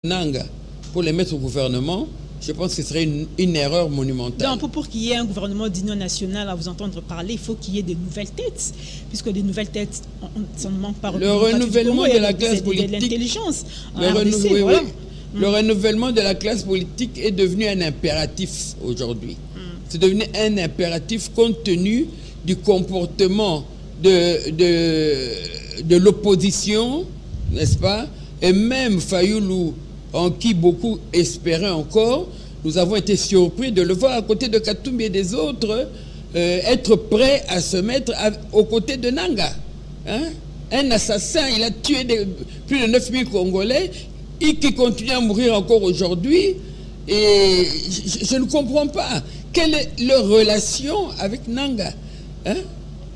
Nanga pour les mettre au gouvernement, je pense que ce serait une erreur monumentale. Donc, pour qu'il y ait un gouvernement d'union nationale à vous entendre parler, il faut qu'il y ait des nouvelles têtes, puisque des nouvelles têtes, ça ne manque pas. Le renouvellement de la classe politique, l'intelligence. Le renouvellement de la classe politique est devenu un impératif aujourd'hui. C'est devenu un impératif compte tenu du comportement de l'opposition, n'est-ce pas? Et même Fayoulou, en qui beaucoup espéraient encore, nous avons été surpris de le voir à côté de Katumbi et des autres être prêt à se mettre aux côtés de Nanga. Hein? Un assassin, il a tué plus de 9000 Congolais et qui continue à mourir encore aujourd'hui. Et je ne comprends pas. Quelle est leur relation avec Nanga? Hein?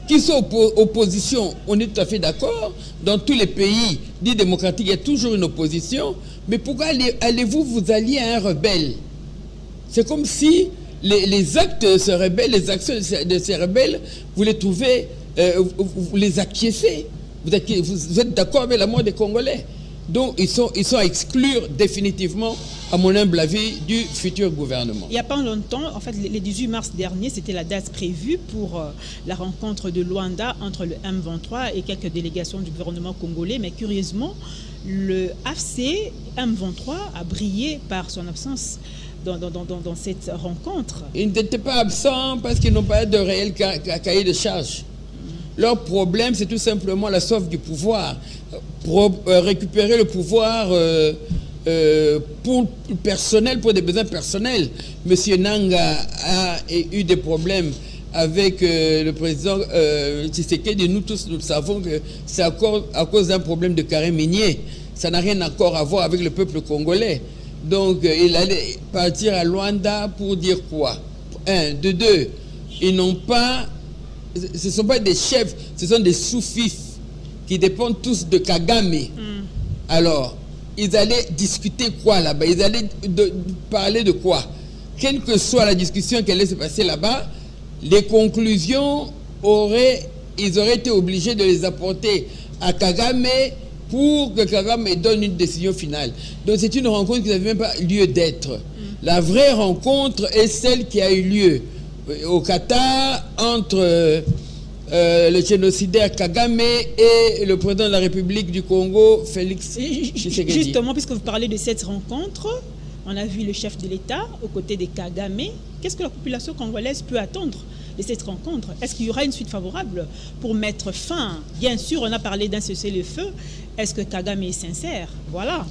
Qui sont opposition, on est tout à fait d'accord. Dans tous les pays dits démocratiques, il y a toujours une opposition. Mais pourquoi allez-vous vous allier à un rebelle? C'est comme si les actes de ce rebelle, les actions de ces rebelles, vous les trouvez, vous les acquiescez. Vous êtes d'accord avec la mort des Congolais. Donc ils sont à exclure définitivement, à mon humble avis, du futur gouvernement. Il n'y a pas longtemps, en fait, le 18 mars dernier, c'était la date prévue pour la rencontre de Luanda entre le M23 et quelques délégations du gouvernement congolais. Mais curieusement, le AFC M23 a brillé par son absence dans cette rencontre. Ils n'étaient pas absents parce qu'ils n'ont pas de réel cahier de charge. Leur problème, c'est tout simplement la soif du pouvoir. Pour récupérer le pouvoir pour des besoins personnels. Monsieur Nanga a eu des problèmes avec le président Tshisekedi. Nous tous, nous savons que c'est à cause d'un problème de carré minier. Ça n'a rien encore à voir avec le peuple congolais. Donc, il allait partir à Luanda pour dire quoi? Un, de deux, ils n'ont pas... Ce ne sont pas des chefs, ce sont des sous-fifs qui dépendent tous de Kagame. Alors, ils allaient discuter quoi là-bas? Ils allaient parler de quoi? Quelle que soit la discussion qui allait se passer là-bas, les conclusions ils auraient été obligés de les apporter à Kagame pour que Kagame donne une décision finale. Donc c'est une rencontre qui n'avait même pas lieu d'être. La vraie rencontre est celle qui a eu lieu au Qatar entre le génocidaire Kagame et le président de la République du Congo, Félix Tshisekedi. Justement, puisque vous parlez de cette rencontre, on a vu le chef de l'État aux côtés de Kagame. Qu'est-ce que la population congolaise peut attendre de cette rencontre? Est-ce qu'il y aura une suite favorable pour mettre fin? Bien sûr, on a parlé d'un cessez-le-feu. Est-ce que Kagame est sincère? Voilà.